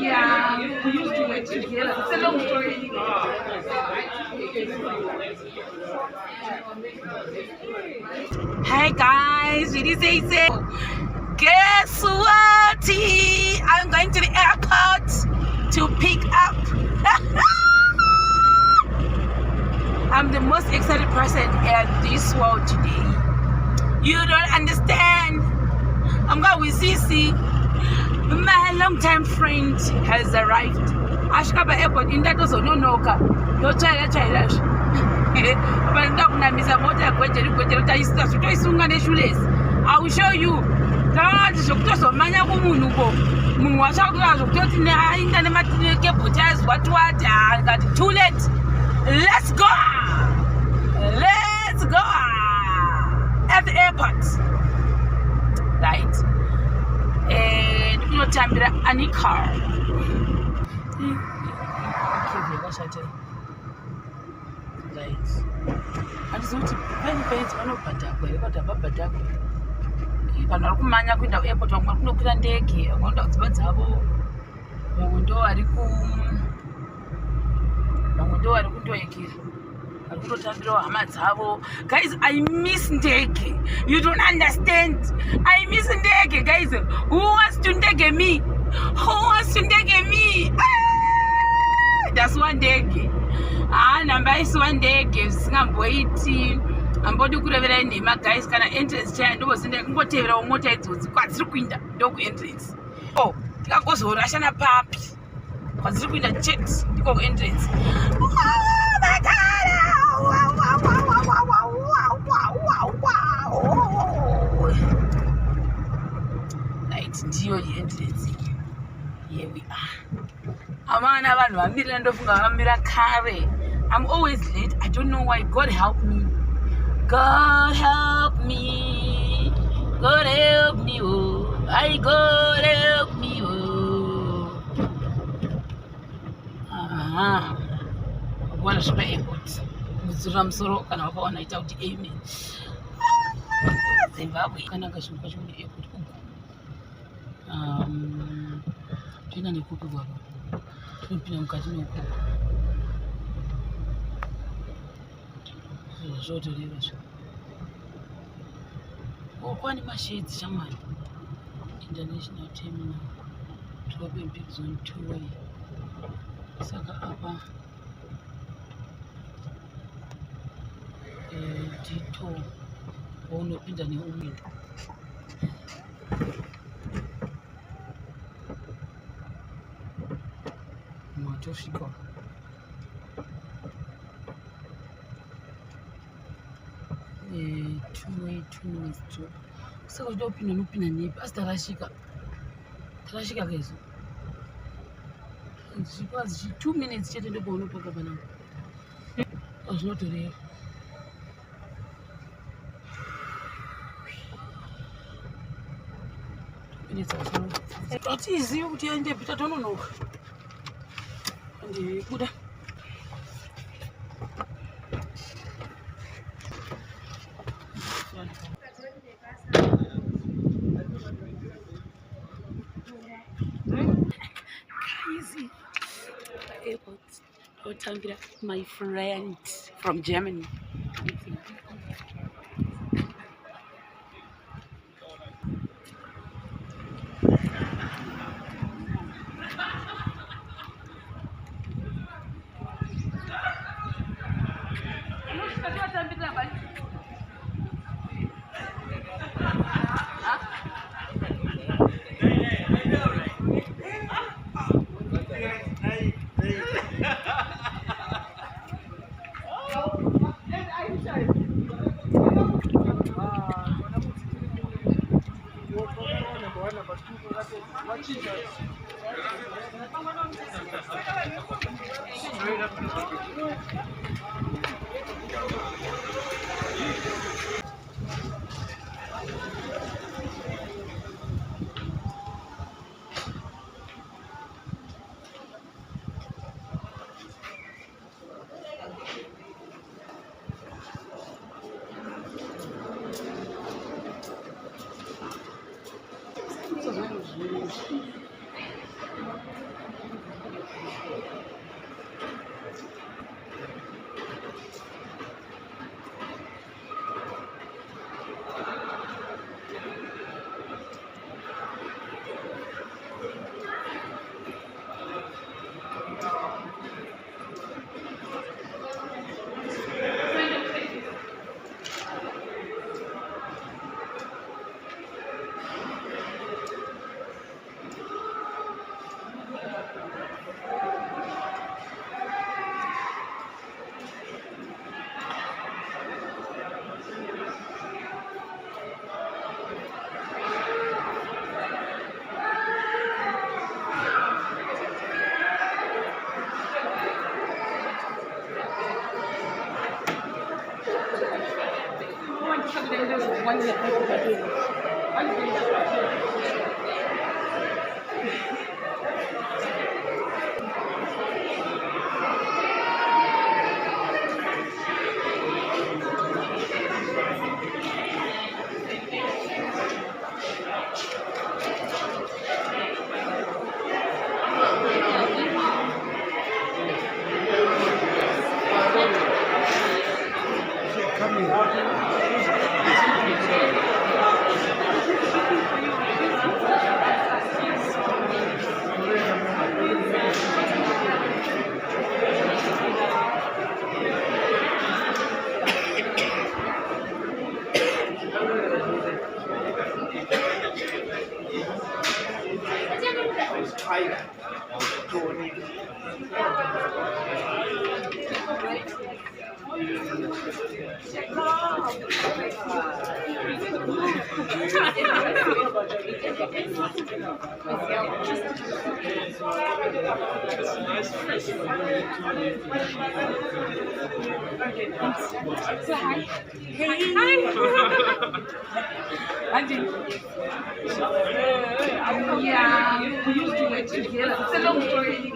Yeah, we used to work together. It's a long story. Hey guys, it is Ace. Guess what? I'm going to the airport to pick up. I'm the most excited person in this world today. You don't understand. I'm going with Sisi. My long-time friend has arrived. Ashkaba airport in that also no noka. No child. I will show you. Too late. Let's go. Let's go at the airport. Right. And you know, Anika-My. Right. I just want to paint one of Badagway. Vanhu vari kumanya kuenda kuairport, vamwe vari kunokwira ndege, vanoenda kudzimba dzavo, vamwe ndo vari kundoekera, vari kundotambirawo hama dzavo. Guys, I miss ndege. You don't understand. I miss ndege, guys. Who wants to ndege me? Who wants to ndege me? That's one ndege. Namba isi one ndege zisingamboiti. Ambodi kurevera nema guys kana entrance chair ndobosinde kungotevera mota idzodzi kwadziri kuinda ndoku entrance. Oh, tikagozorashana papi kwadziri kuinda chet ndiko ku entrance. Oh my god. Right, ndiyo entrance. Here we are. Amana vanhu vamirira ndofunga vamira kare. I'm always late. I don't know why. God help me. God help me, God help me, oh, God help me, oh. What a airport. Musoro kana wakaona ita kuti amen. Zimbabwe kana kashuka shuni airport. Tena nikupi baba. Tunapina mkati noko. Zote lewe. Kwani mashades jamani. International terminal. Tuwape big zone 2. Saka hapa. Tito. Unopinda ni umindo. Mwatoshika. Two minutes to so we don't pin ni pastor Rashika guys. She was 2 minutes chatting the bono paka bana. Was not real. Minutes also. It is you to end up. I don't know. And good. My friend from Germany. Yeah, we used to work together. It's a long story.